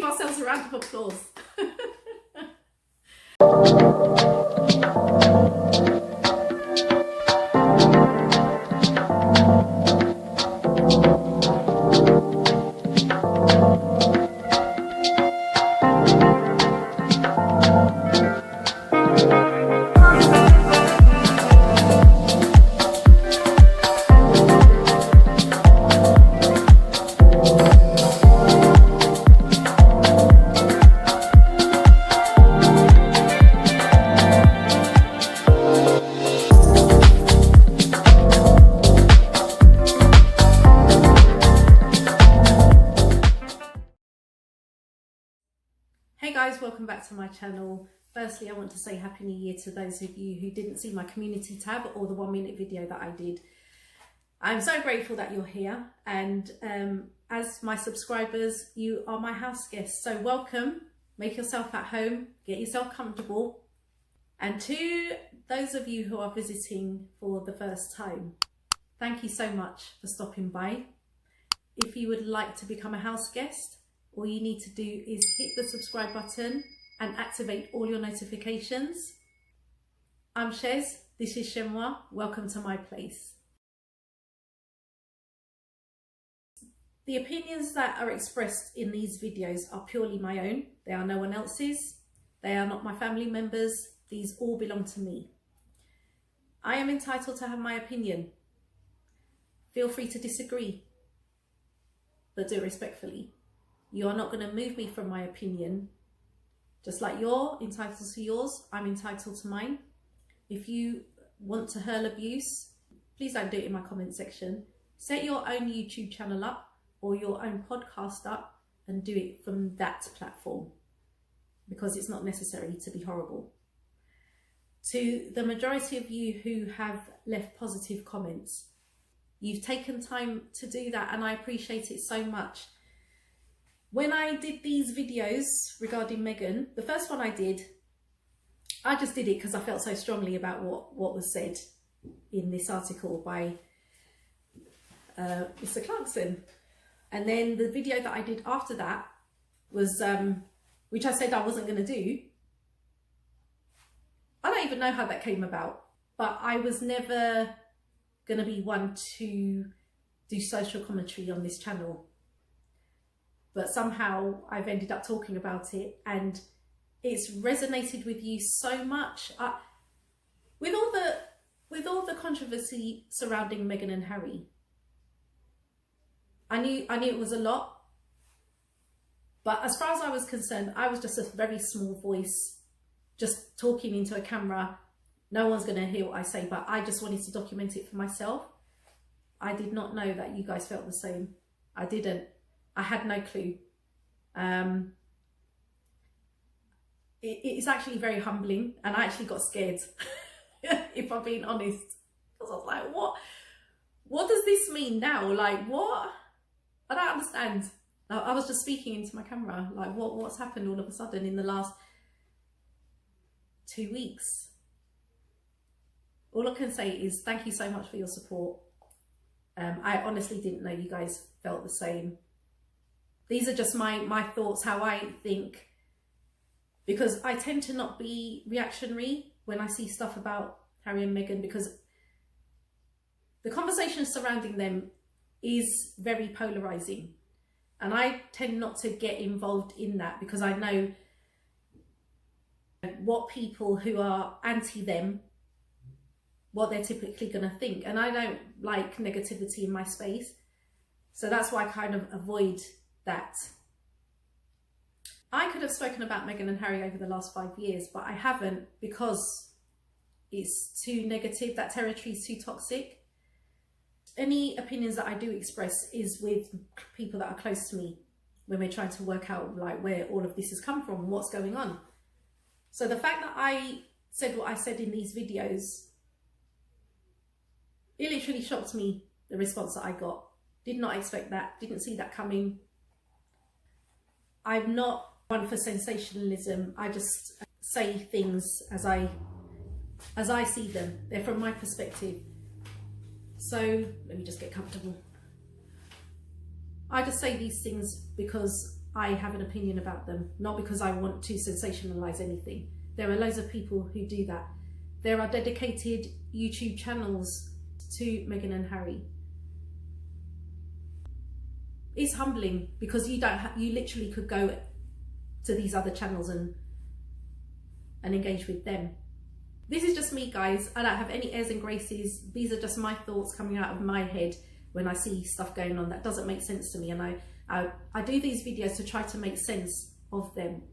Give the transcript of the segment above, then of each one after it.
ourselves a round of applause. Hey guys, welcome back to my channel. Firstly, I want to say Happy New Year to those of you who didn't see my community tab or the 1-minute video that I did. I'm so grateful that you're here, and as my subscribers, you are my house guests. So welcome, make yourself at home, get yourself comfortable. And to those of you who are visiting for the first time, thank you so much for stopping by. If you would like to become a house guest, all you need to do is hit the subscribe button and activate all your notifications. I'm Chez, this is Chez M0i, welcome to my place. The opinions that are expressed in these videos are purely my own. They are no one else's. They are not my family members. These all belong to me. I am entitled to have my opinion. Feel free to disagree, but do it respectfully. You are not going to move me from my opinion. Just like you're entitled to yours, I'm entitled to mine. If you want to hurl abuse, please don't do it in my comment section. Set your own YouTube channel up or your own podcast up and do it from that platform, because it's not necessary to be horrible. To the majority of you who have left positive comments, you've taken time to do that and I appreciate it so much. When I did these videos regarding Meghan, the first one I just did it because I felt so strongly about what was said in this article by Mr. Clarkson. And then the video that I did after that was, which I said I wasn't going to do. I don't even know how that came about, but I was never going to be one to do social commentary on this channel. But somehow I've ended up talking about it and it's resonated with you so much. With all the controversy surrounding Meghan and Harry, I knew it was a lot. But as far as I was concerned, I was just a very small voice, just talking into a camera. No one's going to hear what I say, but I just wanted to document it for myself. I did not know that you guys felt the same. I didn't. I had no clue. It's actually very humbling, and I actually got scared, if I'm being honest, because I was like, what does this mean now? Like, what? I don't understand. I was just speaking into my camera, like what's happened all of a sudden in the last 2 weeks? All I can say is thank you so much for your support. I honestly didn't know you guys felt the same. These are just my thoughts, how I think, because I tend to not be reactionary when I see stuff about Harry and Meghan, because the conversation surrounding them is very polarizing. And I tend not to get involved in that because I know what people who are anti them, what they're typically going to think. And I don't like negativity in my space. So that's why I kind of avoid that. I could have spoken about Meghan and Harry over the last 5 years, but I haven't, because it's too negative. That territory is too toxic. Any opinions that I do express is with people that are close to me, when we're trying to work out like where all of this has come from and what's going on. So the fact that I said what I said in these videos, it literally shocked me, the response that I got. Did not expect that, didn't see that coming. I'm not one for sensationalism. I just say things as I see them. They're from my perspective. So let me just get comfortable. I just say these things because I have an opinion about them, not because I want to sensationalize anything. There are loads of people who do that. There are dedicated YouTube channels to Meghan and Harry. It's humbling because you literally could go to these other channels and engage with them. This is just me, guys. I don't have any airs and graces. These are just my thoughts coming out of my head when I see stuff going on that doesn't make sense to me, and I do these videos to try to make sense of them.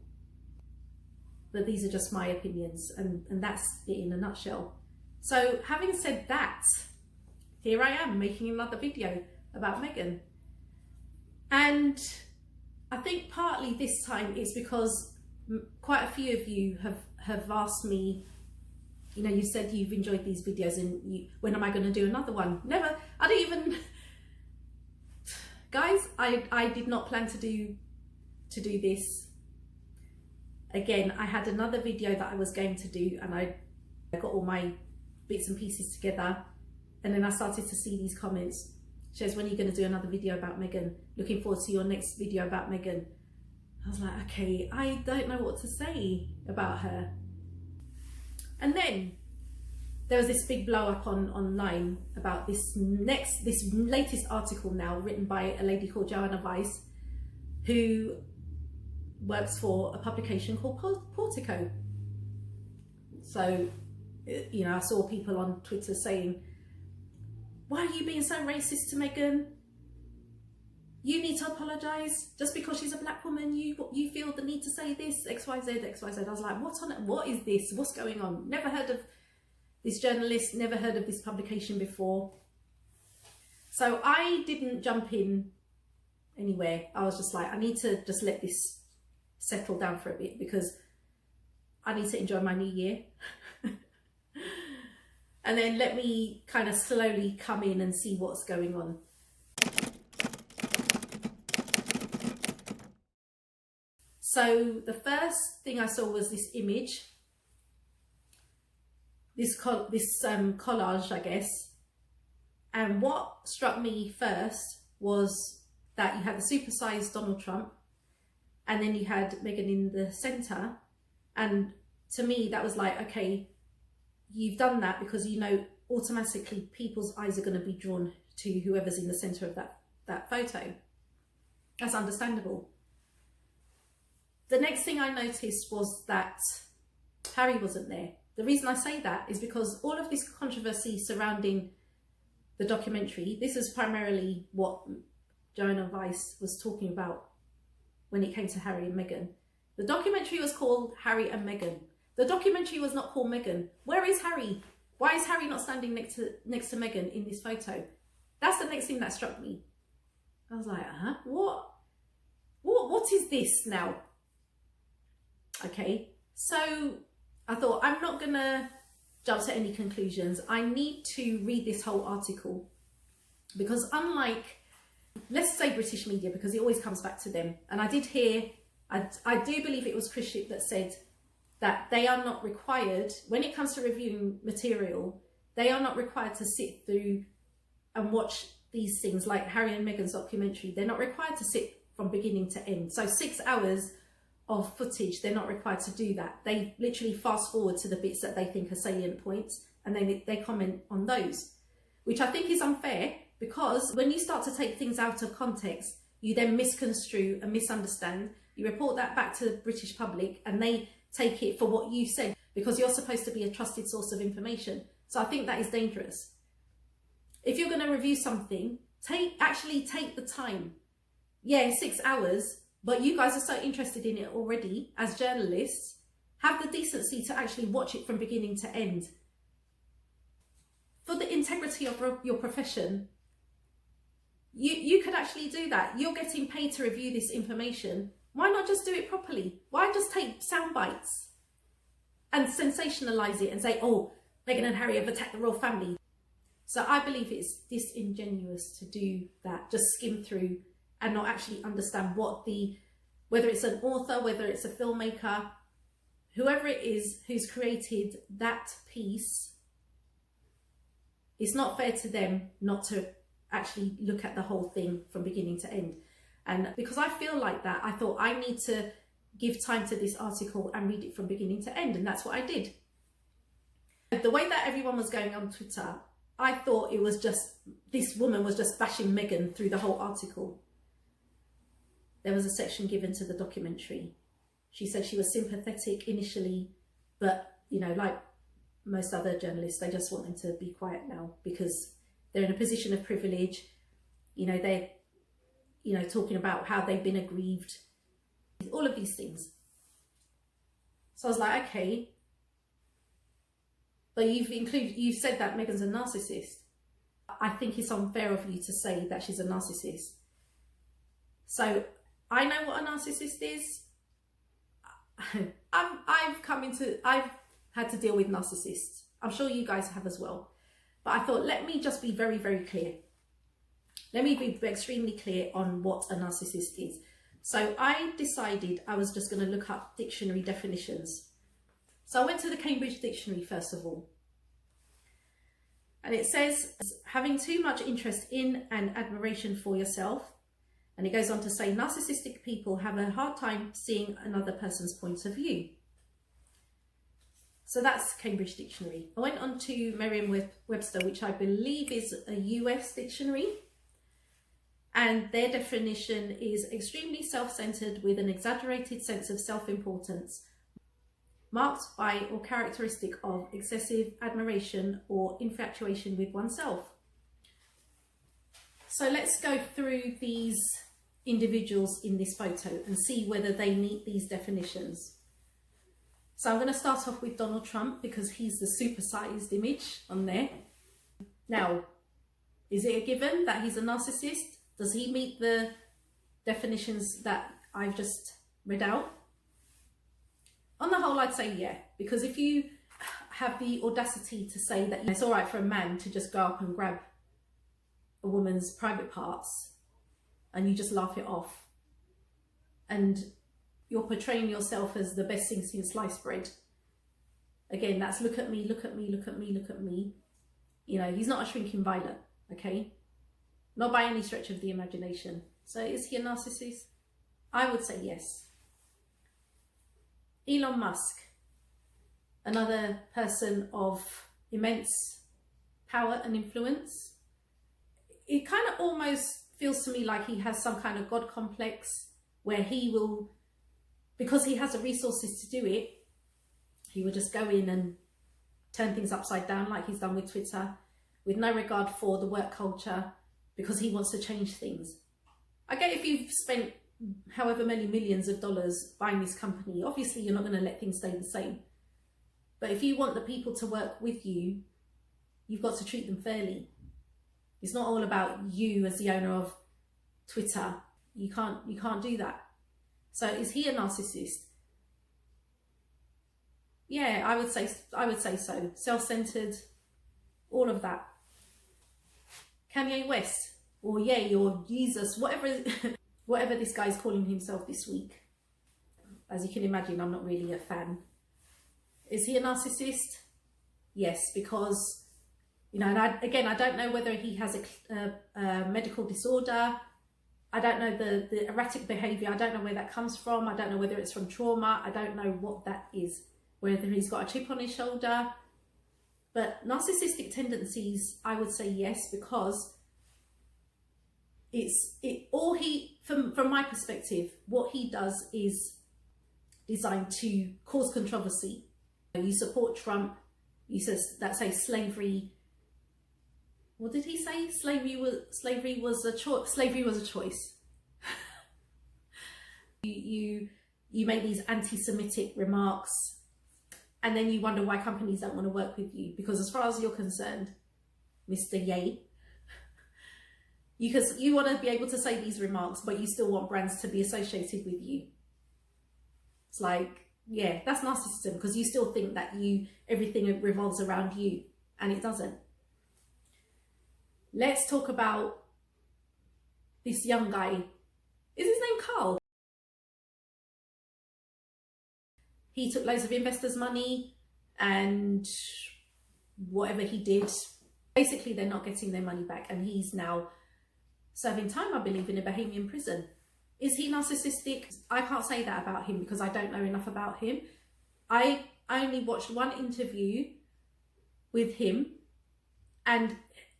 But these are just my opinions, and that's it in a nutshell. So having said that, here I am making another video about Meghan. And I think partly this time it's because quite a few of you have asked me, you know, you said you've enjoyed these videos and when am I going to do another one? Never. I don't even... Guys, I did not plan to do this. Again, I had another video that I was going to do, and I got all my bits and pieces together, and then I started to see these comments. Chez, when are you going to do another video about Meghan? Looking forward to your next video about Meghan. I was like, okay, I don't know what to say about her. And then there was this big blow up online about this latest article now written by a lady called Joanna Weiss, who works for a publication called Politico. So, you know, I saw people on Twitter saying, why are you being so racist to Meghan? You need to apologise. Just because she's a black woman, you feel the need to say this, XYZ, XYZ. I was like, what is this? What's going on? Never heard of this journalist, never heard of this publication before. So I didn't jump in anywhere. I was just like, I need to just let this settle down for a bit because I need to enjoy my new year. And then let me kind of slowly come in and see what's going on. So the first thing I saw was this image, this collage, I guess. And what struck me first was that you had the supersized Donald Trump, and then you had Meghan in the centre. And to me, that was like, okay, you've done that because you know automatically people's eyes are going to be drawn to whoever's in the centre of that photo. That's understandable. The next thing I noticed was that Harry wasn't there. The reason I say that is because all of this controversy surrounding the documentary, this is primarily what Joanna Weiss was talking about when it came to Harry and Meghan. The documentary was called Harry and Meghan. The documentary was not called Meghan. Where is Harry? Why is Harry not standing next to Meghan in this photo? That's the next thing that struck me. I was like, what is this now? Okay, so I thought, I'm not gonna jump to any conclusions. I need to read this whole article because unlike, let's say British media, because it always comes back to them. And I did hear, I do believe it was Chris Ship that said that they are not required, when it comes to reviewing material, they are not required to sit through and watch these things like Harry and Meghan's documentary. They're not required to sit from beginning to end. So 6 hours of footage, they're not required to do that. They literally fast forward to the bits that they think are salient points, and then they comment on those, which I think is unfair, because when you start to take things out of context, you then misconstrue and misunderstand. You report that back to the British public and they take it for what you said, because you're supposed to be a trusted source of information. So I think that is dangerous. If you're going to review something, actually take the time. Yeah, 6 hours, but you guys are so interested in it already as journalists, have the decency to actually watch it from beginning to end. For the integrity of your profession, you could actually do that. You're getting paid to review this information. Why not just do it properly? Why just take sound bites and sensationalize it and say, oh, Meghan and Harry have attacked the royal family? So I believe it's disingenuous to do that, just skim through and not actually understand whether it's an author, whether it's a filmmaker, whoever it is who's created that piece, it's not fair to them not to actually look at the whole thing from beginning to end. And because I feel like that, I thought I need to give time to this article and read it from beginning to end. And that's what I did. The way that everyone was going on Twitter, I thought it was just, this woman was just bashing Meghan through the whole article. There was a section given to the documentary. She said she was sympathetic initially, but, you know, like most other journalists, they just want them to be quiet now because they're in a position of privilege. You know, they're, you know, talking about how they've been aggrieved, all of these things. So I was like, okay, but you've said that Meghan's a narcissist. I think it's unfair of you to say that she's a narcissist. So I know what a narcissist is. I've had to deal with narcissists. I'm sure you guys have as well. But I thought, let me just be very, very clear. Let me be extremely clear on what a narcissist is. So I decided I was just going to look up dictionary definitions. So I went to the Cambridge Dictionary first of all. And it says, having too much interest in and admiration for yourself. And it goes on to say, narcissistic people have a hard time seeing another person's point of view. So that's Cambridge Dictionary. I went on to Merriam-Webster, which I believe is a US dictionary. And their definition is extremely self-centered with an exaggerated sense of self-importance, marked by or characteristic of excessive admiration or infatuation with oneself. So let's go through these individuals in this photo and see whether they meet these definitions. So I'm going to start off with Donald Trump because he's the supersized image on there. Now, is it a given that he's a narcissist? Does he meet the definitions that I've just read out? On the whole, I'd say yeah, because if you have the audacity to say that it's all right for a man to just go up and grab a woman's private parts and you just laugh it off and you're portraying yourself as the best thing since sliced bread. Again, that's look at me, look at me, look at me, look at me. You know, he's not a shrinking violet, okay? Not by any stretch of the imagination. So is he a narcissist? I would say yes. Elon Musk, another person of immense power and influence. It kind of almost feels to me like he has some kind of God complex where he will, because he has the resources to do it, he will just go in and turn things upside down like he's done with Twitter, with no regard for the work culture, because he wants to change things. I get if you've spent however many millions of dollars buying this company, obviously you're not going to let things stay the same. But if you want the people to work with you, you've got to treat them fairly. It's not all about you as the owner of Twitter. You can't do that. So is he a narcissist? Yeah, I would say so. Self-centered, all of that. Kanye West, or Ye, or Jesus, whatever this guy's calling himself this week. As you can imagine, I'm not really a fan. Is he a narcissist? Yes, because, you know, and I don't know whether he has a medical disorder. I don't know the erratic behaviour. I don't know where that comes from. I don't know whether it's from trauma. I don't know what that is. Whether he's got a chip on his shoulder. But narcissistic tendencies, I would say yes, because from my perspective, what he does is designed to cause controversy. You support Trump, you say slavery. What did he say? Slavery was a choice. You make these anti-Semitic remarks, and then you wonder why companies don't want to work with you, because as far as you're concerned, Mr. Ye, you want to be able to say these remarks, but you still want brands to be associated with you. It's like, yeah, that's narcissism, because you still think that everything revolves around you, and it doesn't. Let's talk about this young guy. Is his name Carl? He took loads of investors' money, and whatever he did, basically they're not getting their money back, and he's now serving time, I believe, in a Bahamian prison. Is he narcissistic? I can't say that about him because I don't know enough about him. I only watched one interview with him, and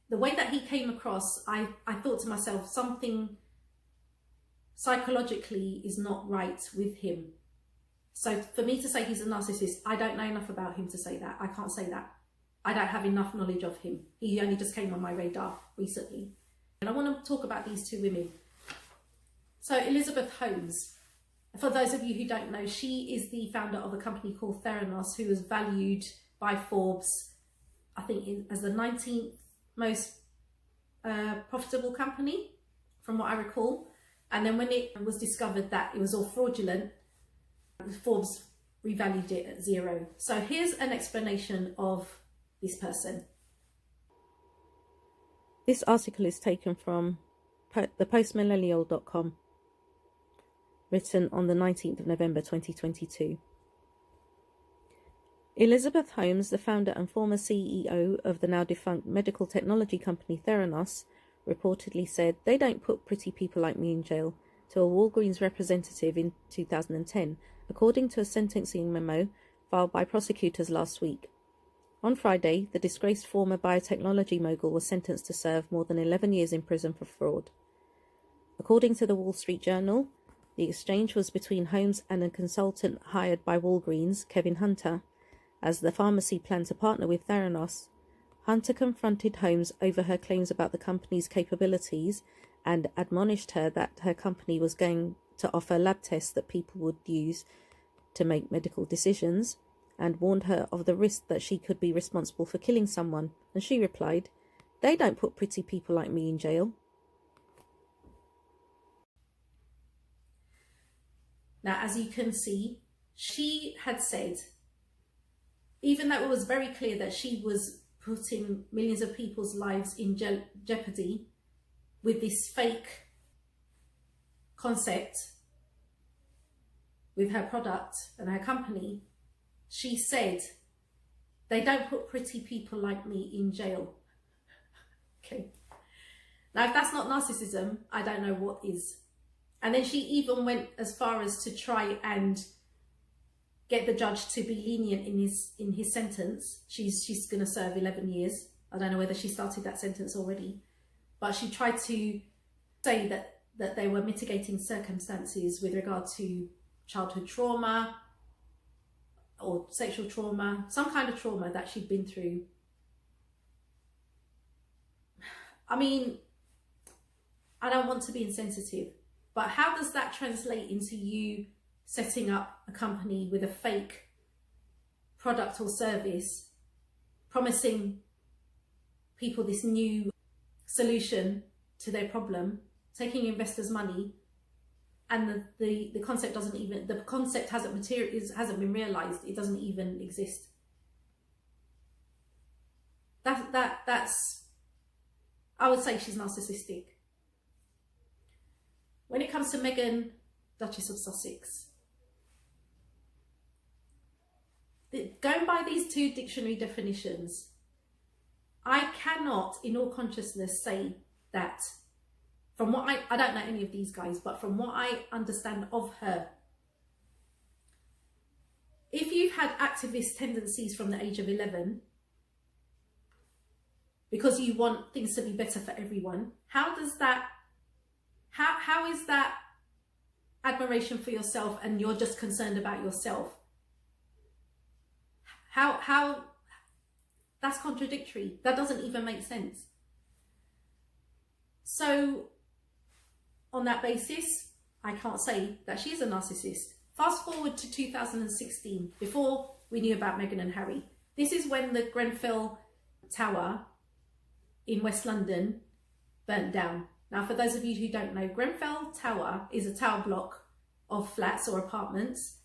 the way that he came across, I thought to myself, something psychologically is not right with him. So for me to say he's a narcissist, I don't know enough about him to say that. I can't say that. I don't have enough knowledge of him. He only just came on my radar recently. And I want to talk about these two women. So Elizabeth Holmes, for those of you who don't know, she is the founder of a company called Theranos, who was valued by Forbes, I think, as the 19th most profitable company, from what I recall. And then when it was discovered that it was all fraudulent, Forbes revalued it at 0. So here's an explanation of this person. This article is taken from thepostmillennial.com, written on the 19th of November 2022. Elizabeth Holmes, the founder and former CEO of the now defunct medical technology company Theranos, reportedly said, "They don't put pretty people like me in jail," to a Walgreens representative in 2010, according to a sentencing memo filed by prosecutors last week. On Friday, the disgraced former biotechnology mogul was sentenced to serve more than 11 years in prison for fraud. According to the Wall Street Journal, the exchange was between Holmes and a consultant hired by Walgreens, Kevin Hunter, as the pharmacy planned to partner with Theranos. Hunter confronted Holmes over her claims about the company's capabilities and admonished her that her company was going to offer lab tests that people would use to make medical decisions, and warned her of the risk that she could be responsible for killing someone. And she replied, "They don't put pretty people like me in jail." Now, as you can see, she had said, even though it was very clear that she was putting millions of people's lives in jeopardy with this fake concept with her product and her company, she said, "They don't put pretty people like me in jail." Okay. Now, if that's not narcissism, I don't know what is. And then she even went as far as to try and get the judge to be lenient in his sentence. She's going to serve 11 years. I don't know whether she started that sentence already, but she tried to say that there were mitigating circumstances with regard to childhood trauma or sexual trauma, some kind of trauma that she'd been through. I mean, I don't want to be insensitive, but how does that translate into you setting up a company with a fake product or service, promising people this new solution to their problem, taking investors' money, and the concept doesn't even, the concept hasn't been realized, it doesn't even exist. That's, I would say she's narcissistic. When it comes to Meghan, Duchess of Sussex, going by these two dictionary definitions, I cannot in all consciousness say that, from what I don't know any of these guys, but from what I understand of her, if you've had activist tendencies from the age of 11, because you want things to be better for everyone, how does that, how is that admiration for yourself and you're just concerned about yourself? How that's contradictory. That doesn't even make sense. So on that basis, I can't say that she's a narcissist. Fast forward to 2016, before we knew about Meghan and Harry. This is when the Grenfell Tower in West London burnt down. Now, for those of you who don't know, Grenfell Tower is a tower block of flats or apartments,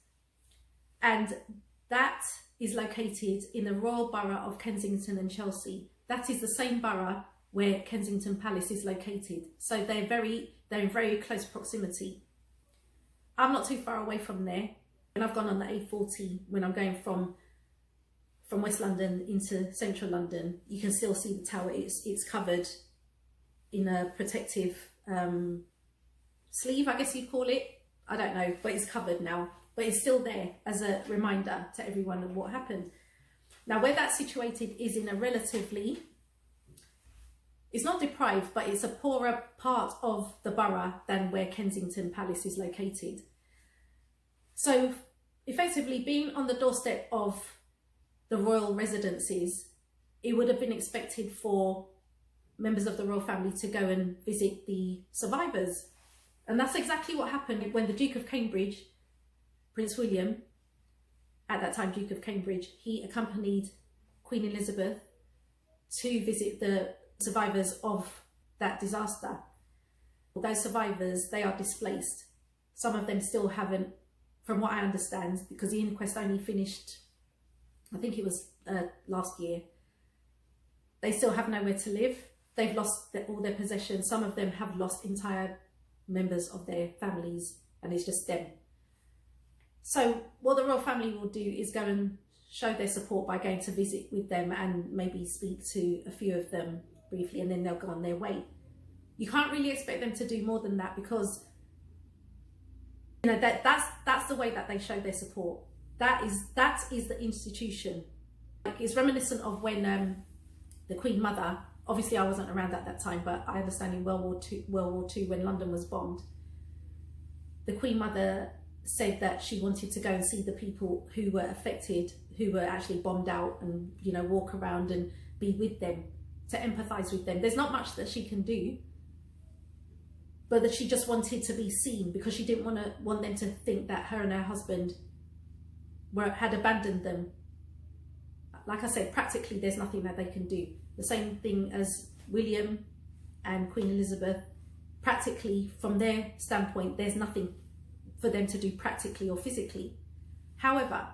and that is located in the Royal Borough of Kensington and Chelsea. That is the same borough where Kensington Palace is located. So they're in very close proximity. I'm not too far away from there, and I've gone on the A40 when I'm going from West London into central London. You can still see the tower. It's covered in a protective sleeve, I guess you'd call it. I don't know, but it's covered now. But it's still there as a reminder to everyone of what happened. Now, where that's situated is in a relatively, it's not deprived, but it's a poorer part of the borough than where Kensington Palace is located. So effectively, being on the doorstep of the royal residences, it would have been expected for members of the royal family to go and visit the survivors. And that's exactly what happened when the Duke of Cambridge, Prince William, at that time Duke of Cambridge, he accompanied Queen Elizabeth to visit the survivors of that disaster. Those survivors, they are displaced. Some of them still haven't, from what I understand, because the inquest only finished, I think it was last year. They still have nowhere to live. They've lost all their possessions. Some of them have lost entire members of their families, and it's just them. So what the royal family will do is go and show their support by going to visit with them and maybe speak to a few of them briefly, and then they'll go on their way. You can't really expect them to do more than that, because you know that's the way that they show their support. That is the institution. Like, it's reminiscent of when the Queen Mother, obviously I wasn't around at that time, but I understand in World War II when London was bombed, the Queen Mother said that she wanted to go and see the people who were affected, who were actually bombed out, and you know, walk around and be with them, to empathise with them. There's not much that she can do, but that she just wanted to be seen, because she didn't want them to think that her and her husband had abandoned them. Like I said, practically there's nothing that they can do. The same thing as William and Queen Elizabeth. Practically, from their standpoint, there's nothing for them to do practically or physically. However,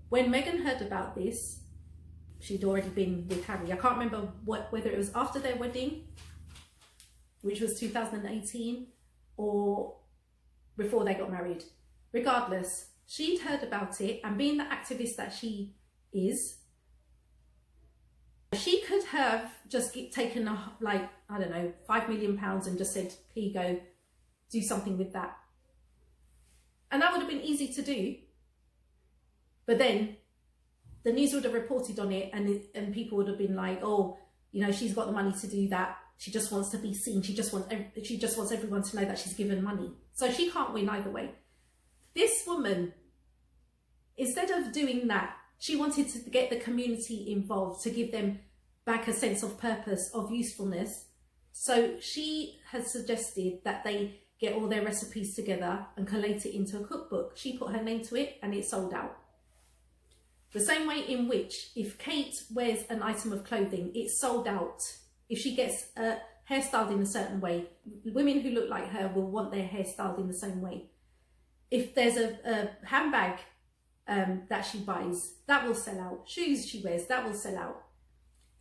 when Meghan heard about this, she'd already been with Harry. I can't remember whether it was after their wedding, which was 2018, or before they got married. Regardless, she'd heard about it, and being the activist that she is, she could have just taken like, I don't know, £5 million and just said, here you go, do something with that. And that would have been easy to do. But then the news would have reported on it, and people would have been like, oh, you know, she's got the money to do that. She just wants to be seen. She just wants everyone to know that she's given money. So she can't win either way. This woman, instead of doing that, she wanted to get the community involved, to give them back a sense of purpose, of usefulness. So she has suggested that they get all their recipes together and collate it into a cookbook. She put her name to it, and it sold out. The same way in which, if Kate wears an item of clothing, it's sold out. If she gets hairstyled in a certain way, women who look like her will want their hair styled in the same way. If there's a handbag that she buys, that will sell out. Shoes she wears, that will sell out.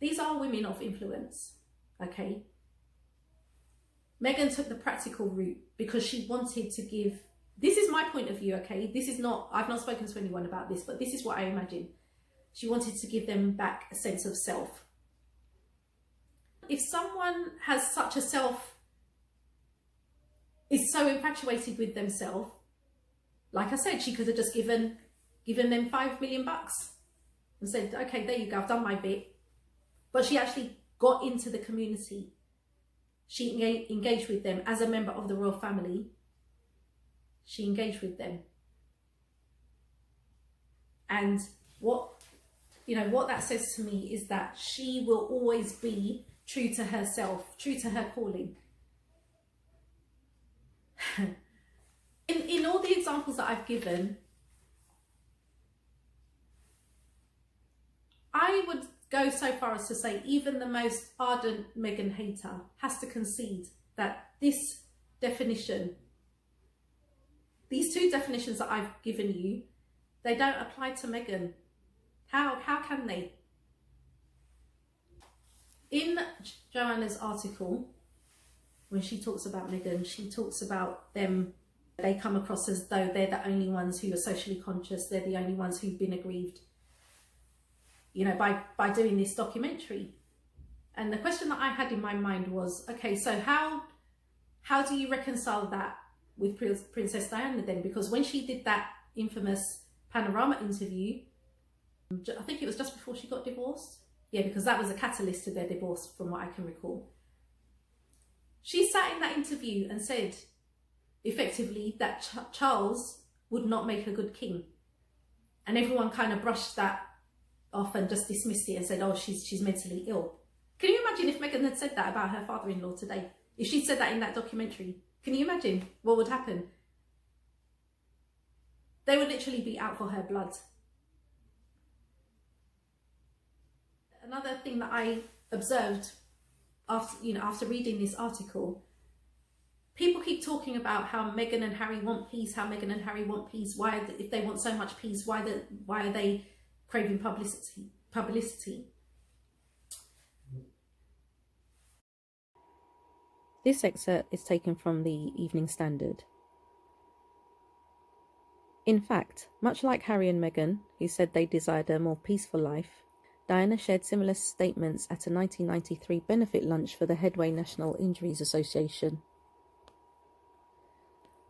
These are women of influence, okay? Meghan took the practical route because she wanted to give, this is my point of view, okay? This is not, I've not spoken to anyone about this, but this is what I imagine. She wanted to give them back a sense of self. If someone has such a self, is so infatuated with themselves, like I said, she could have just given them $5 million and said, okay, there you go, I've done my bit. But she actually got into the community. She engaged with them as a member of the royal family. She engaged with them. And what that says to me is that she will always be true to herself, true to her calling. In all the examples that I've given, I would go so far as to say even the most ardent Meghan hater has to concede that this definition, these two definitions that I've given you, they don't apply to Meghan. How can they? In Joanna's article, when she talks about Meghan, she talks about them, they come across as though they're the only ones who are socially conscious, they're the only ones who've been aggrieved, you know, by doing this documentary. And the question that I had in my mind was, okay, so how How do you reconcile that with Princess Diana then? Because when she did that infamous Panorama interview, I think it was just before she got divorced. Yeah, because that was a catalyst to their divorce from what I can recall. She sat in that interview and said effectively that Charles would not make a good king. And everyone kind of brushed that off and just dismissed it and said, oh, she's mentally ill. Can you imagine if Meghan had said that about her father-in-law today? If she'd said that in that documentary, can you imagine what would happen? They would literally be out for her blood. Another thing that I observed after reading this article, people keep talking about how Meghan and Harry want peace, how Meghan and Harry want peace. Why, if they want so much peace, why are they craving publicity? This excerpt is taken from the Evening Standard. In fact, much like Harry and Meghan, who said they desired a more peaceful life, Diana shared similar statements at a 1993 benefit lunch for the Headway National Injuries Association.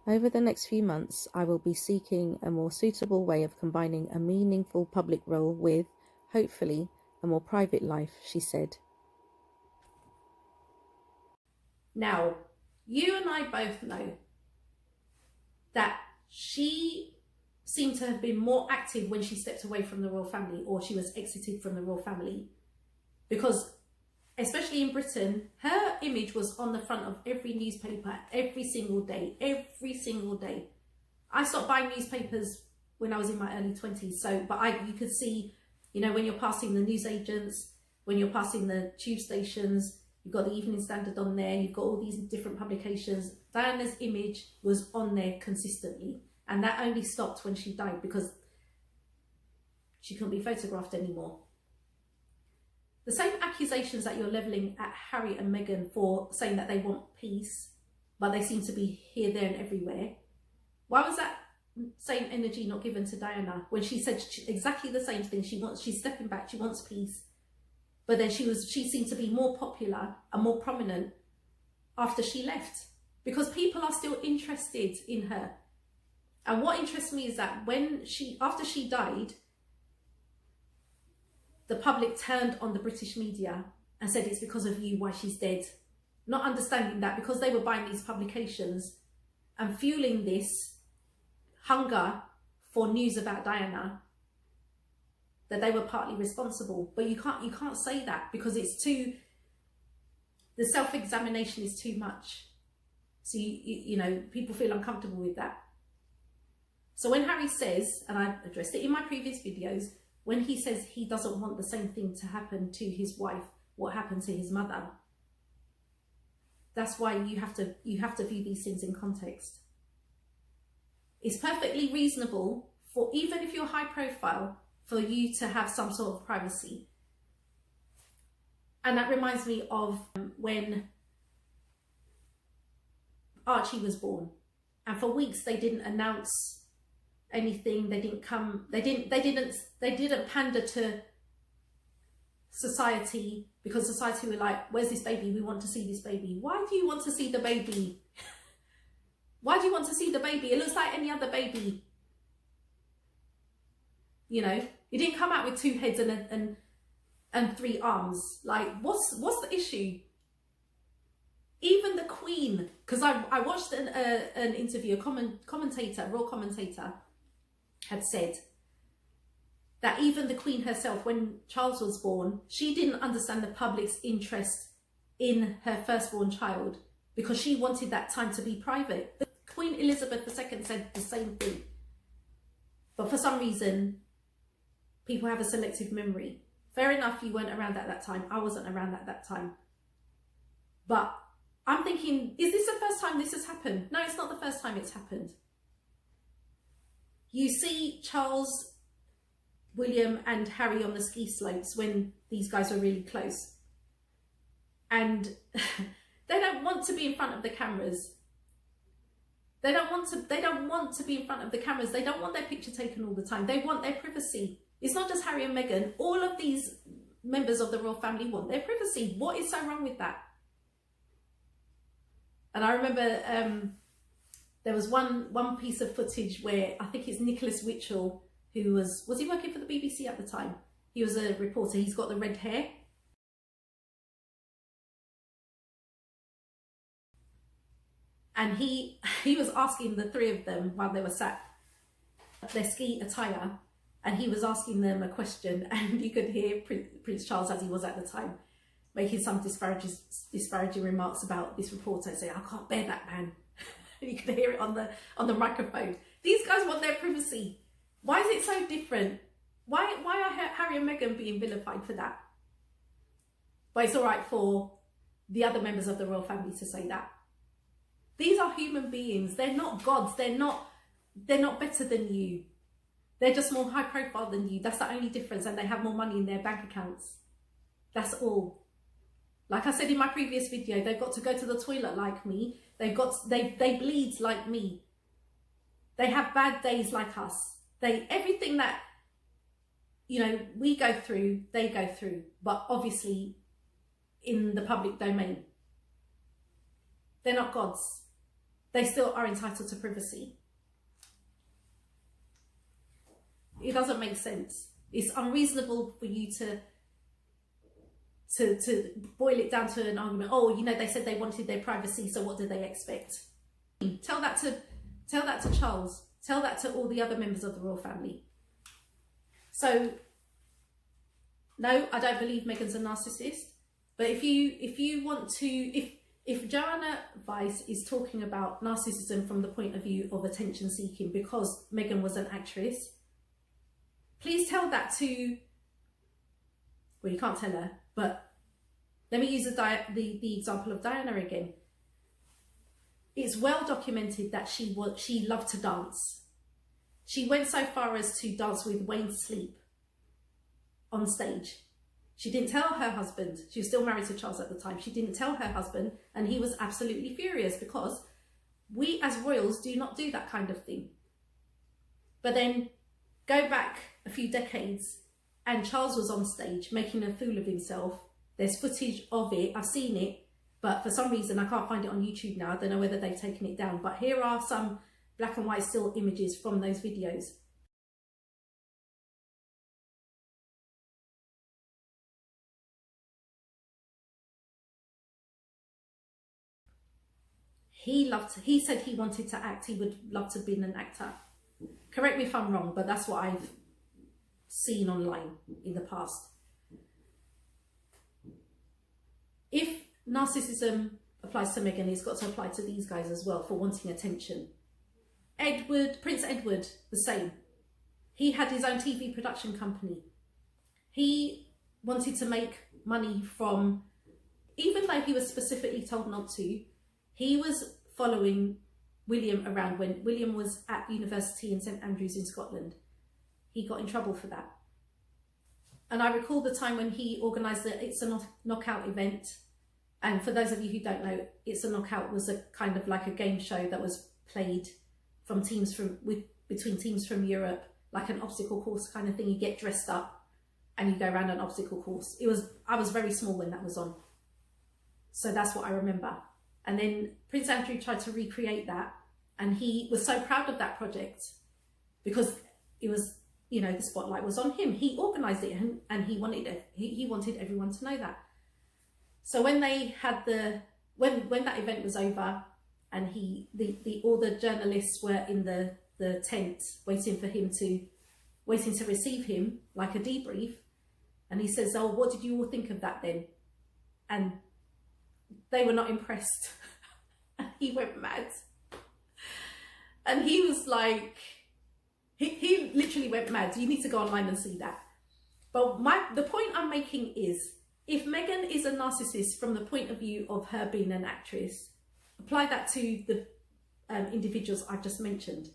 Over the next few months, I will be seeking a more suitable way of combining a meaningful public role with, hopefully, a more private life, she said. Now, you and I both know that she seemed to have been more active when she stepped away from the royal family, or she was exited from the royal family, because especially in Britain, her image was on the front of every newspaper every single day. I stopped buying newspapers when I was in my early 20s, you could see, when you're passing the newsagents, when you're passing the tube stations, you've got the Evening Standard on there, you've got all these different publications. Diana's image was on there consistently, and that only stopped when she died because she couldn't be photographed anymore. The same accusations that you're levelling at Harry and Meghan for saying that they want peace, but they seem to be here, there and everywhere. Why was that same energy not given to Diana when she said exactly the same thing? She's stepping back, she wants peace. But then she seemed to be more popular and more prominent after she left, because people are still interested in her. And what interests me is that after she died, the public turned on the British media and said it's because of you why she's dead. Not understanding that because they were buying these publications and fueling this hunger for news about Diana, that they were partly responsible. But you can't say that, because it's the self-examination is too much. So people feel uncomfortable with that. So when Harry says, and I addressed it in my previous videos, when he says he doesn't want the same thing to happen to his wife, what happened to his mother, that's why you have to view these things in context. It's perfectly reasonable for, even if you're high profile, for you to have some sort of privacy. And that reminds me of when Archie was born, and for weeks they didn't announce anything. They didn't pander to society, because society were like, where's this baby? We want to see this baby. Why do you want to see the baby? Why do you want to see the baby? It looks like any other baby. It didn't come out with 2 heads and 3 arms. Like, what's the issue? Even the Queen, because I watched an interview, a royal commentator had said that even the Queen herself, when Charles was born, she didn't understand the public's interest in her firstborn child because she wanted that time to be private. Queen Elizabeth II said the same thing. But for some reason, people have a selective memory. Fair enough, you weren't around at that time. I wasn't around at that time. But I'm thinking, is this the first time this has happened? No, it's not the first time it's happened. You see Charles, William and Harry on the ski slopes when these guys were really close. And they don't want to be in front of the cameras. They don't want to be in front of the cameras. They don't want their picture taken all the time. They want their privacy. It's not just Harry and Meghan. All of these members of the royal family want their privacy. What is so wrong with that? And I remember there was one piece of footage where I think it's Nicholas Witchell, who was he working for the BBC at the time? He was a reporter. He's got the red hair. And he was asking the three of them while they were sat at their ski attire, and he was asking them a question, and you could hear Prince Charles, as he was at the time, making some disparaging remarks about this reporter and saying, "I can't bear that man." And you could hear it on the microphone. These guys want their privacy. Why is it so different? Why are Harry and Meghan being vilified for that? But it's all right for the other members of the royal family to say that. These are human beings. They're not gods. They're not better than you. They're just more high profile than you. That's the only difference. And they have more money in their bank accounts. That's all. Like I said in my previous video, they've got to go to the toilet like me. They bleed like me. They have bad days like us. Everything that, you know, we go through, they go through. But obviously in the public domain. They're not gods. They still are entitled to privacy. It doesn't make sense. It's unreasonable for you to boil it down to an argument. Oh, you know, they said they wanted their privacy, so what did they expect? Tell that to Charles. Tell that to all the other members of the royal family. So, no, I don't believe Meghan's a narcissist. But if you want to, if Joanna Weiss is talking about narcissism from the point of view of attention seeking because Meghan was an actress, please tell that to, well, you can't tell her, but let me use the example of Diana again. It's well documented that she loved to dance. She went so far as to dance with Wayne Sleep on stage. She didn't tell her husband. She was still married to Charles at the time. She didn't tell her husband, and he was absolutely furious because we as royals do not do that kind of thing. But then go back a few decades and Charles was on stage making a fool of himself. There's footage of it. I've seen it, but for some reason I can't find it on YouTube now. I don't know whether they've taken it down, but here are some black and white still images from those videos. He said he wanted to act. He would love to have been an actor. Correct me if I'm wrong, but that's what I've seen online in the past. If narcissism applies to Meghan, it's got to apply to these guys as well for wanting attention. Prince Edward, the same. He had his own TV production company. He wanted to make money from, even though he was specifically told not to, he was following William around when William was at university in St Andrews in Scotland. He got in trouble for that. And I recall the time when he organised the It's a Knockout event. And for those of you who don't know, It's a Knockout was a kind of like a game show that was played from between teams from Europe, like an obstacle course kind of thing. You get dressed up and you go around an obstacle course. I was very small when that was on. So that's what I remember. And then Prince Andrew tried to recreate that, and he was so proud of that project because it was, you know, the spotlight was on him. He organised it, and he wanted everyone to know that. So when they had when that event was over, and all the journalists were in the tent waiting to receive him, like a debrief, and he says, "Oh, what did you all think of that then?" And they were not impressed. And he went mad. And he was like, he literally went mad. You need to go online and see that. But the point I'm making is, if Meghan is a narcissist from the point of view of her being an actress, apply that to the individuals I've just mentioned.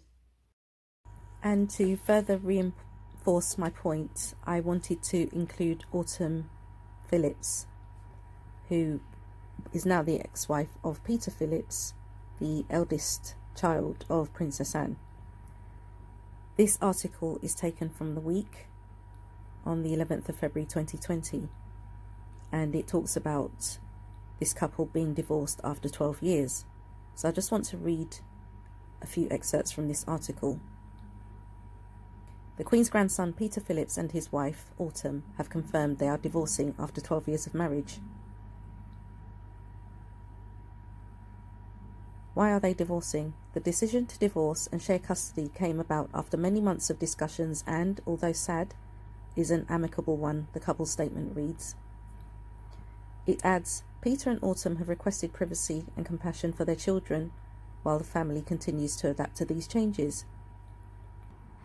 And to further reinforce my point, I wanted to include Autumn Phillips, who is now the ex-wife of Peter Phillips, the eldest child of Princess Anne. This article is taken from The Week on the 11th of February 2020, and it talks about this couple being divorced after 12 years. So I just want to read a few excerpts from this article. The Queen's grandson Peter Phillips and his wife Autumn have confirmed they are divorcing after 12 years of marriage. Why are they divorcing? The decision to divorce and share custody came about after many months of discussions and, although sad, is an amicable one, the couple's statement reads. It adds, Peter and Autumn have requested privacy and compassion for their children, while the family continues to adapt to these changes.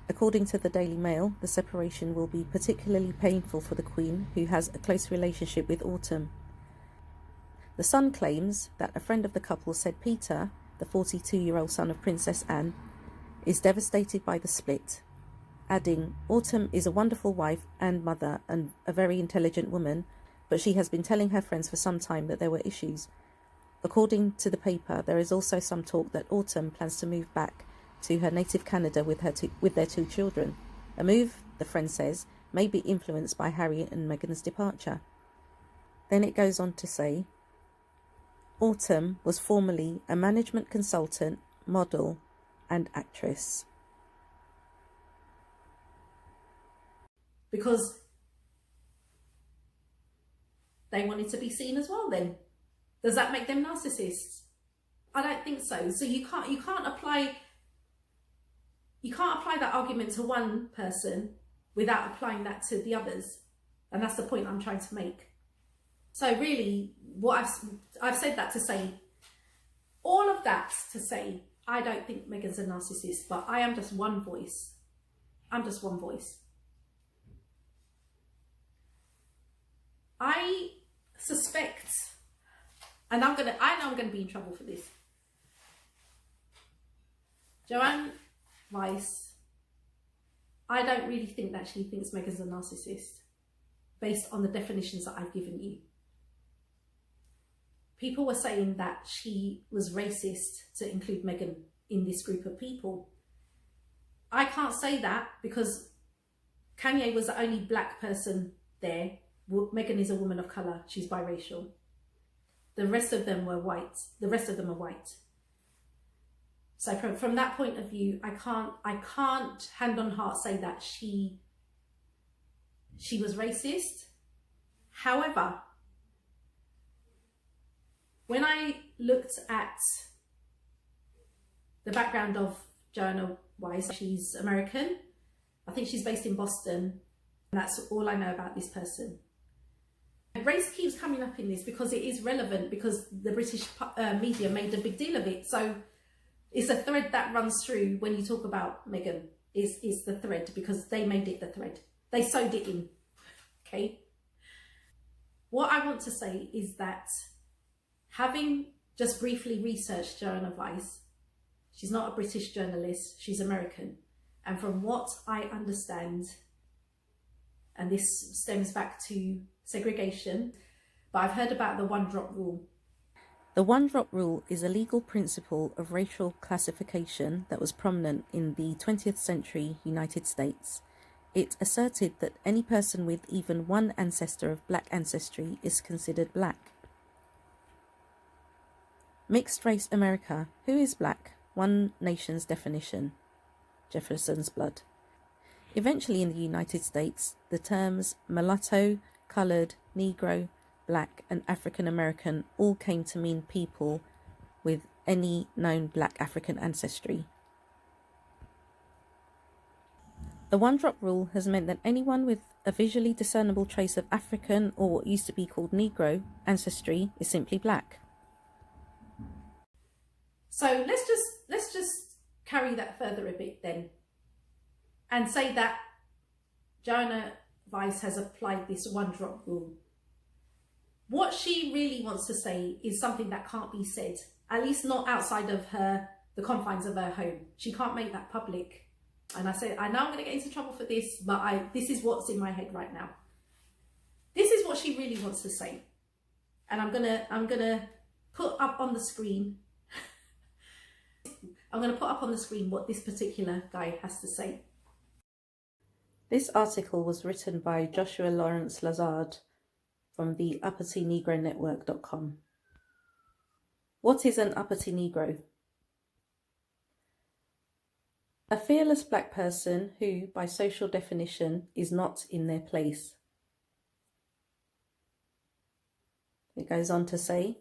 According to the Daily Mail, the separation will be particularly painful for the Queen, who has a close relationship with Autumn. The Sun claims that a friend of the couple said Peter, the 42-year-old son of Princess Anne, is devastated by the split, adding, Autumn is a wonderful wife and mother and a very intelligent woman, but she has been telling her friends for some time that there were issues. According to the paper, there is also some talk that Autumn plans to move back to her native Canada with their 2 children. A move, the friend says, may be influenced by Harry and Meghan's departure. Then it goes on to say, Autumn was formerly a management consultant, model, and actress. Because they wanted to be seen as well then. Does that make them narcissists? I don't think so. So you can't apply that argument to one person without applying that to the others. And that's the point I'm trying to make. So really, what I've said that to say, all of that to say, I don't think Meghan's a narcissist, but I am just one voice. I'm just one voice. I suspect, and I know I'm gonna be in trouble for this. Joanna Weiss, I don't really think that she thinks Meghan's a narcissist based on the definitions that I've given you. People were saying that she was racist to include Meghan in this group of people. I can't say that because Kanye was the only black person there. Meghan is a woman of colour. She's biracial. The rest of them were white. The rest of them are white. So from that point of view, I can't hand on heart say that she was racist. However, when I looked at the background of Joanna Weiss, she's American. I think she's based in Boston. And that's all I know about this person. Race keeps coming up in this because it is relevant, because the British media made a big deal of it. So it's a thread that runs through when you talk about Meghan, is the thread, because they made it the thread. They sewed it in, okay? What I want to say is that having just briefly researched Joanna Weiss, she's not a British journalist, she's American. And from what I understand, and this stems back to segregation, but I've heard about the one-drop rule. The one-drop rule is a legal principle of racial classification that was prominent in the 20th century United States. It asserted that any person with even one ancestor of black ancestry is considered black. Mixed race America. Who is black? One nation's definition. Jefferson's blood. Eventually in the United States, the terms mulatto, coloured, negro, black and African American all came to mean people with any known black African ancestry. The one-drop rule has meant that anyone with a visually discernible trace of African, or what used to be called negro, ancestry is simply black. So let's just carry that further a bit then, and say that Joanna Weiss has applied this one-drop rule. What she really wants to say is something that can't be said, at least not outside of the confines of her home. She can't make that public. And I know I'm going to get into trouble for this, but this is what's in my head right now. This is what she really wants to say. And I'm gonna put up on the screen. I'm going to put up on the screen what this particular guy has to say. This article was written by Joshua Lawrence Lazard from the uppity negro network.com. What is an uppity negro? A fearless black person who, by social definition, is not in their place. It goes on to say,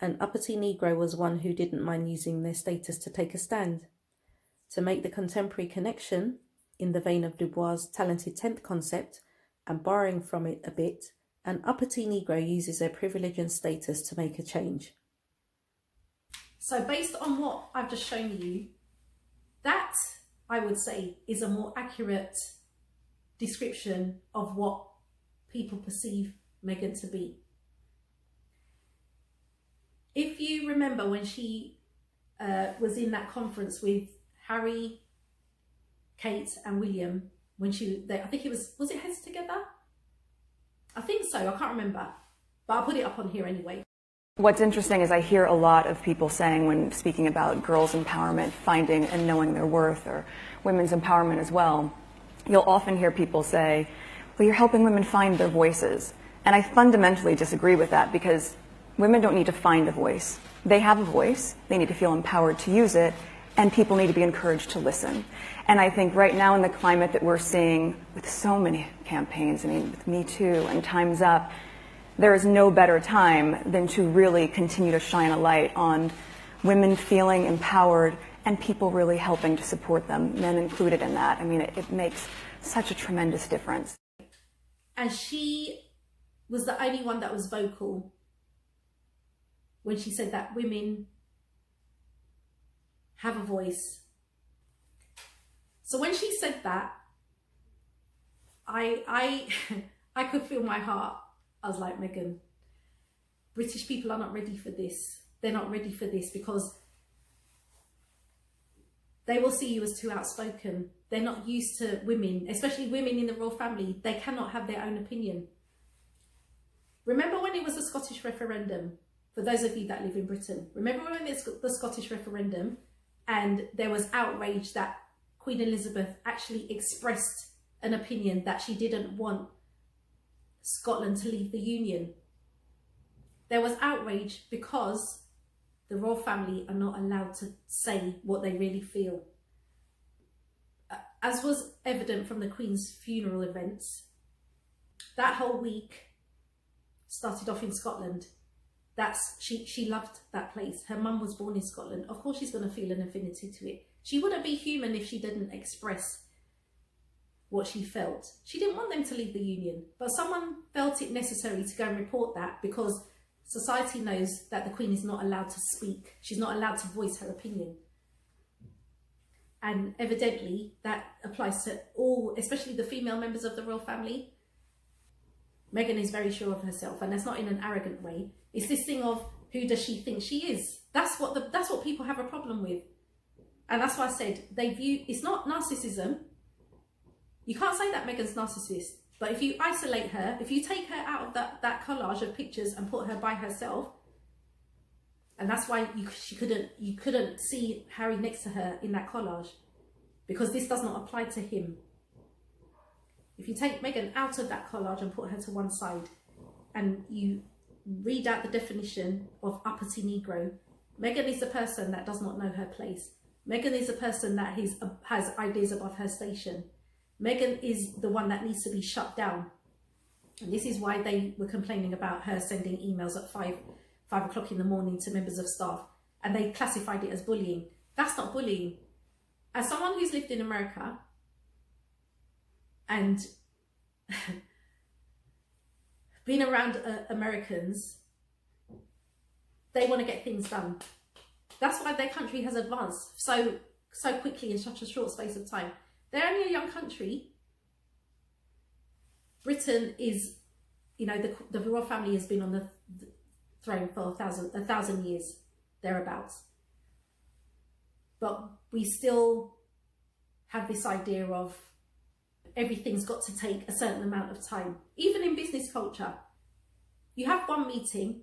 an uppity negro was one who didn't mind using their status to take a stand. To make the contemporary connection, in the vein of Du Bois' talented tenth concept, and borrowing from it a bit, an uppity negro uses their privilege and status to make a change. So based on what I've just shown you, that, I would say, is a more accurate description of what people perceive Meghan to be. If you remember when she was in that conference with Harry, Kate and William, when I think it was it Heads Together? I think so, I can't remember, but I'll put it up on here anyway. What's interesting is I hear a lot of people saying, when speaking about girls' empowerment, finding and knowing their worth, or women's empowerment as well, you'll often hear people say, well, you're helping women find their voices. And I fundamentally disagree with that, because women don't need to find a voice. They have a voice, they need to feel empowered to use it, and people need to be encouraged to listen. And I think right now in the climate that we're seeing with so many campaigns, I mean, with Me Too and Time's Up, there is no better time than to really continue to shine a light on women feeling empowered and people really helping to support them, men included in that. I mean, it makes such a tremendous difference. And she was the only one that was vocal when she said that women have a voice. So when she said that, I could feel my heart. I was like, Meghan, British people are not ready for this. They're not ready for this, because they will see you as too outspoken. They're not used to women, especially women in the royal family. They cannot have their own opinion. Remember when it was the Scottish referendum? For those of you that live in Britain, remember when it's the Scottish referendum and there was outrage that Queen Elizabeth actually expressed an opinion that she didn't want Scotland to leave the Union? There was outrage because the royal family are not allowed to say what they really feel. As was evident from the Queen's funeral events, that whole week started off in Scotland. She loved that place. Her mum was born in Scotland. Of course she's going to feel an affinity to it. She wouldn't be human if she didn't express what she felt. She didn't want them to leave the Union, but someone felt it necessary to go and report that, because society knows that the Queen is not allowed to speak. She's not allowed to voice her opinion. And evidently that applies to all, especially the female members of the royal family. Meghan is very sure of herself, and that's not in an arrogant way. It's this thing of, who does she think she is? That's what people have a problem with. And that's why I said it's not narcissism. You can't say that Meghan's narcissist, but if you isolate her, if you take her out of that collage of pictures and put her by herself, and that's why you couldn't see Harry next to her in that collage, because this does not apply to him. If you take Meghan out of that collage and put her to one side, and you read out the definition of uppity negro, Meghan is a person that does not know her place. Meghan is a person that has ideas above her station. Meghan is the one that needs to be shut down. And this is why they were complaining about her sending emails at 5 o'clock in the morning to members of staff, and they classified it as bullying. That's not bullying. As someone who's lived in America and been around Americans, they want to get things done. That's why their country has advanced so quickly in such a short space of time. They're only a young country. Britain is, the royal family has been on the throne for 1,000 years, thereabouts. But we still have this idea of everything's got to take a certain amount of time. Even in business culture, you have one meeting,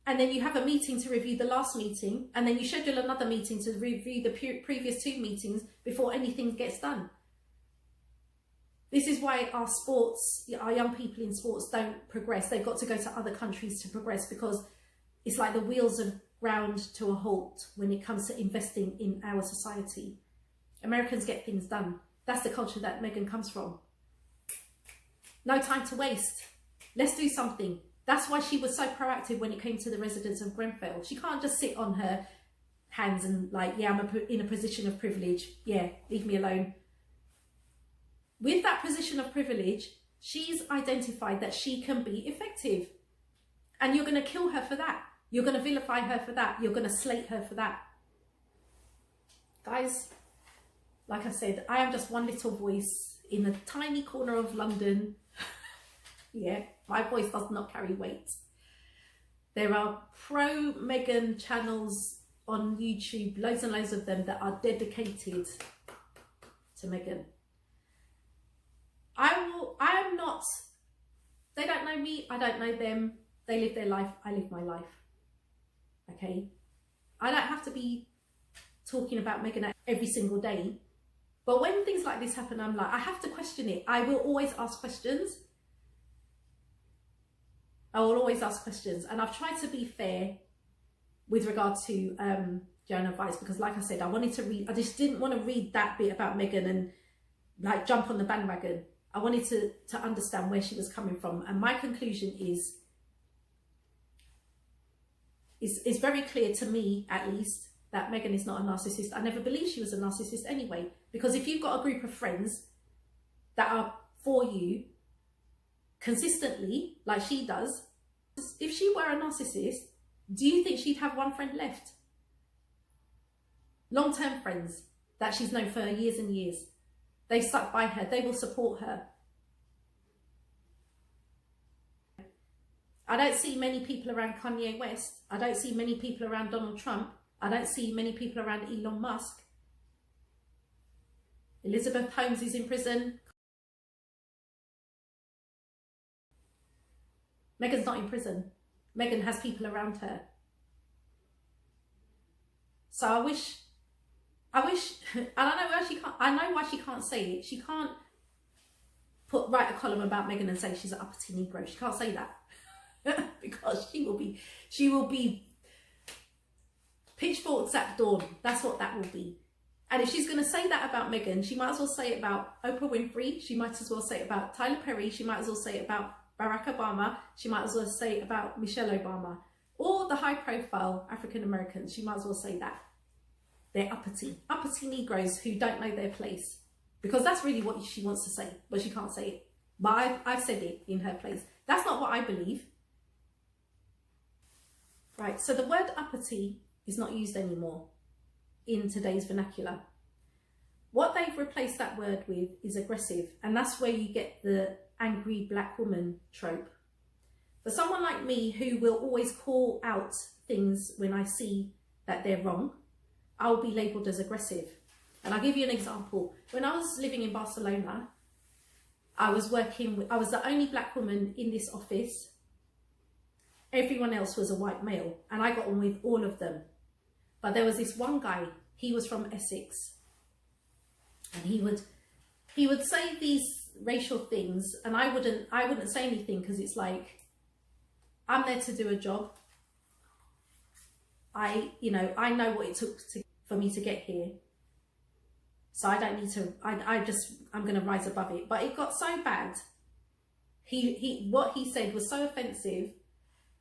and then you have a meeting to review the last meeting, and then you schedule another meeting to review the previous 2 meetings before anything gets done. This is why our young people in sports don't progress. They've got to go to other countries to progress, because it's like the wheels ground to a halt when it comes to investing in our society. Americans get things done. That's the culture that Meghan comes from. No time to waste. Let's do something. That's why she was so proactive when it came to the residents of Grenfell. She can't just sit on her hands and like, yeah, I'm in a position of privilege. Yeah, leave me alone. With that position of privilege, she's identified that she can be effective. And you're going to kill her for that. You're going to vilify her for that. You're going to slate her for that. Guys, like I said, I am just one little voice in a tiny corner of London. Yeah, my voice does not carry weight. There are pro-Meghan channels on YouTube, loads and loads of them that are dedicated to Meghan. I am not, they don't know me, I don't know them. They live their life, I live my life. Okay? I don't have to be talking about Meghan every single day. But when things like this happen, I'm like, I have to question it. I will always ask questions. I will always ask questions. And I've tried to be fair with regard to Joanna Weiss, because like I said, I just didn't want to read that bit about Meghan and like jump on the bandwagon. I wanted to understand where she was coming from. And my conclusion is very clear to me, at least, that Meghan is not a narcissist. I never believed she was a narcissist anyway, because if you've got a group of friends that are for you consistently, like she does, if she were a narcissist, do you think she'd have one friend left? Long-term friends that she's known for years and years. They've stuck by her. They will support her. I don't see many people around Kanye West. I don't see many people around Donald Trump. I don't see many people around Elon Musk. Elizabeth Holmes is in prison. Meghan's not in prison. Meghan has people around her. So I wish, and I know why she can't say it. She can't write a column about Meghan and say she's an uppity negro. She can't say that. Because she will be pitchforks at dawn. That's what that will be. And if she's going to say that about Meghan, she might as well say it about Oprah Winfrey. She might as well say it about Tyler Perry. She might as well say it about Barack Obama. She might as well say it about Michelle Obama. Or the high profile African Americans. She might as well say that. They're uppity Negroes who don't know their place. Because that's really what she wants to say, but she can't say it. But I've said it in her place. That's not what I believe. Right, so the word uppity is not used anymore in today's vernacular. What they've replaced that word with is aggressive, and that's where you get the angry black woman trope. For someone like me who will always call out things when I see that they're wrong, I'll be labelled as aggressive. And I'll give you an example. When I was living in Barcelona, I was the only black woman in this office. Everyone else was a white male, and I got on with all of them. But there was this one guy, he was from Essex, and he would say these racial things, and I wouldn't say anything, because it's like, I'm there to do a job. I know what it took for me to get here. So I don't need to, I'm going to rise above it. But it got so bad. What he said was so offensive.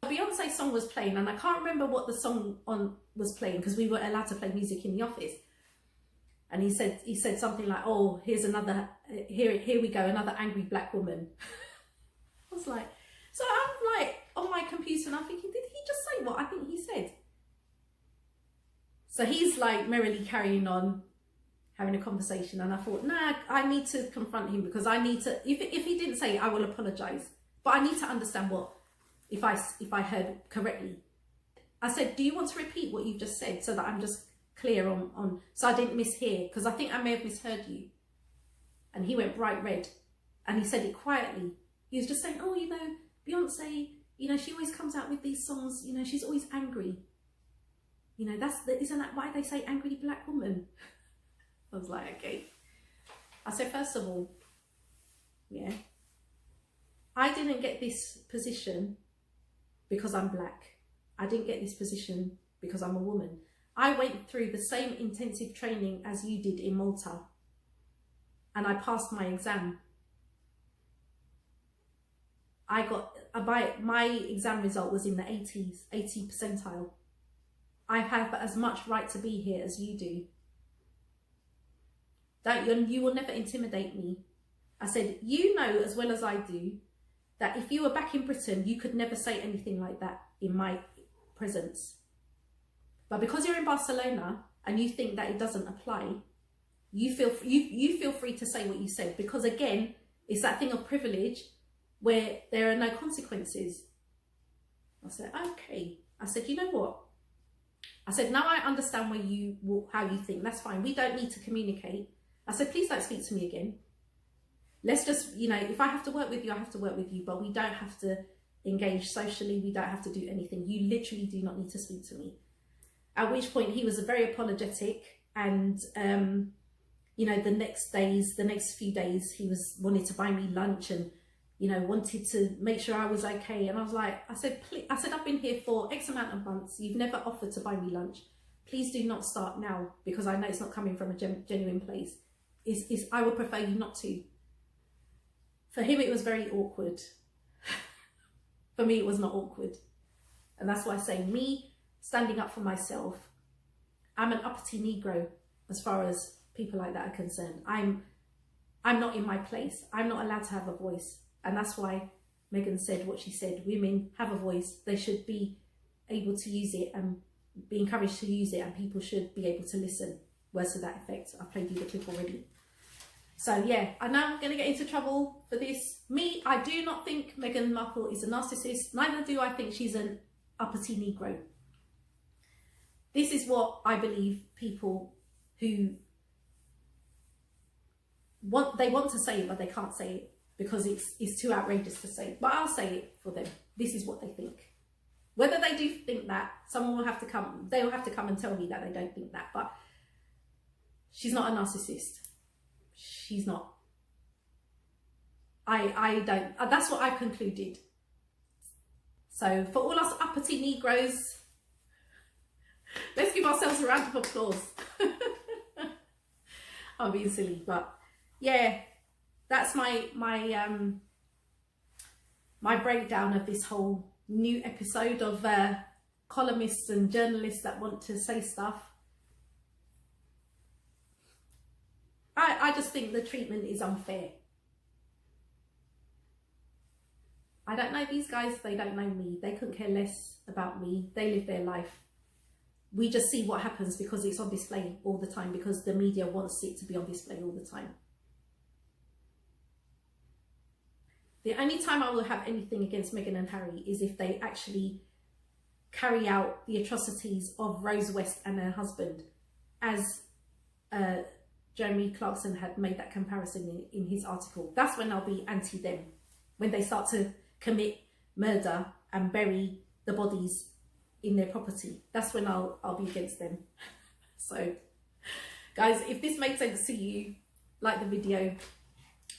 A Beyonce song was playing, and I can't remember what the song was playing, because we were allowed to play music in the office. And he said something like, "Oh, here's another, here we go, another angry black woman." I was like, so I'm like on my computer and I'm thinking, did he just say what I think he said? So he's like merrily carrying on, having a conversation, and I thought, nah, I need to confront him, because I need to, if he didn't say it, I will apologise. But I need to understand if I heard correctly. I said, do you want to repeat what you've just said, so that I'm just clear on so I didn't mishear, because I think I may have misheard you. And he went bright red, and he said it quietly. He was just saying, oh, Beyonce, she always comes out with these songs, she's always angry. Isn't that why they say angry black woman? I was like, okay. I said, first of all, yeah, I didn't get this position because I'm black. I didn't get this position because I'm a woman. I went through the same intensive training as you did in Malta, and I passed my exam. My exam result was in the 80 percentile. I have as much right to be here as you do. You will never intimidate me. I said, you know as well as I do that if you were back in Britain, you could never say anything like that in my presence. But because you're in Barcelona and you think that it doesn't apply, you feel free to say what you said, because again, it's that thing of privilege where there are no consequences. I said, okay. I said, you know what? I said, now I understand how you think. That's fine. We don't need to communicate. I said, please don't speak to me again. Let's just, if I have to work with you, I have to work with you, but we don't have to engage socially. We don't have to do anything. You literally do not need to speak to me. At which point he was very apologetic, and the next few days he wanted to buy me lunch and wanted to make sure I was okay. And I was like, I said, I've been here for X amount of months. You've never offered to buy me lunch. Please do not start now, because I know it's not coming from a genuine place. I would prefer you not to. For him, it was very awkward. For me, it was not awkward. And that's why I say, me standing up for myself, I'm an uppity negro as far as people like that are concerned. I'm not in my place. I'm not allowed to have a voice. And that's why Meghan said what she said. Women have a voice. They should be able to use it and be encouraged to use it, and people should be able to listen. Words to that effect. I've played you the clip already. So yeah, I know I'm going to get into trouble for this. I do not think Meghan Markle is a narcissist. Neither do I think she's an uppity negro. This is what I believe people who want to say it, but they can't say it because it's too outrageous to say. But I'll say it for them. This is what they think. Whether they do think that, someone will have to come. They will have to come and tell me that they don't think that. But she's not a narcissist. She's not. I don't. That's what I've concluded. So for all us uppity Negroes, let's give ourselves a round of applause. I'm being silly, but yeah, that's my breakdown of this whole new episode of columnists and journalists that want to say stuff. I just think the treatment is unfair. I don't know these guys, they don't know me. They couldn't care less about me. They live their life. We just see what happens because it's on display all the time, because the media wants it to be on display all the time. The only time I will have anything against Meghan and Harry is if they actually carry out the atrocities of Rose West and her husband, as Jeremy Clarkson had made that comparison in his article. That's when I'll be anti them. When they start to commit murder and bury the bodies in their property, that's when I'll be against them. So guys, if this made sense to you, like the video,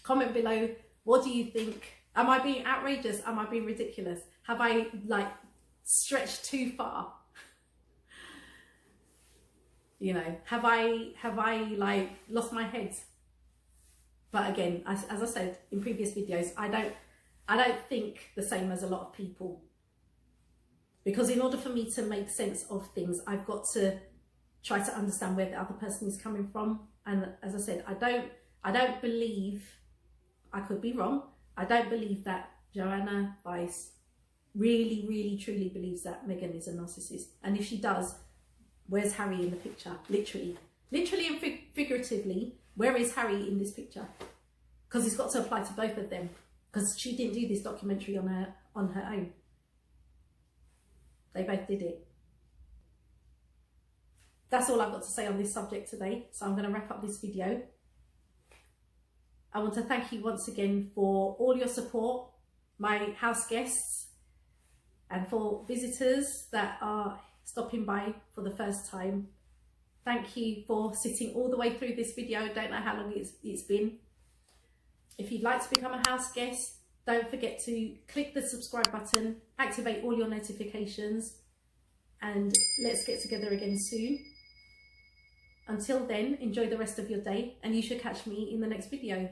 comment below. What do you think? Am I being outrageous? Am I being ridiculous? Have I stretched too far? Have I lost my head? But again, as I said in previous videos, I don't think the same as a lot of people, because in order for me to make sense of things, I've got to try to understand where the other person is coming from. And as I said, I don't believe, I could be wrong, I don't believe that Joanna Weiss really, really, truly believes that Meghan is a narcissist. And if she does, where's Harry in the picture? Literally and figuratively, where is Harry in this picture? Because it's got to apply to both of them, because she didn't do this documentary on her own. They both did it. That's all I've got to say on this subject today. So I'm going to wrap up this video. I want to thank you once again for all your support, my house guests, and for visitors that are stopping by for the first time. Thank you for sitting all the way through this video. I don't know how long it's been. If you'd like to become a house guest, don't forget to click the subscribe button, activate all your notifications, and let's get together again soon. Until then, enjoy the rest of your day, and you should catch me in the next video.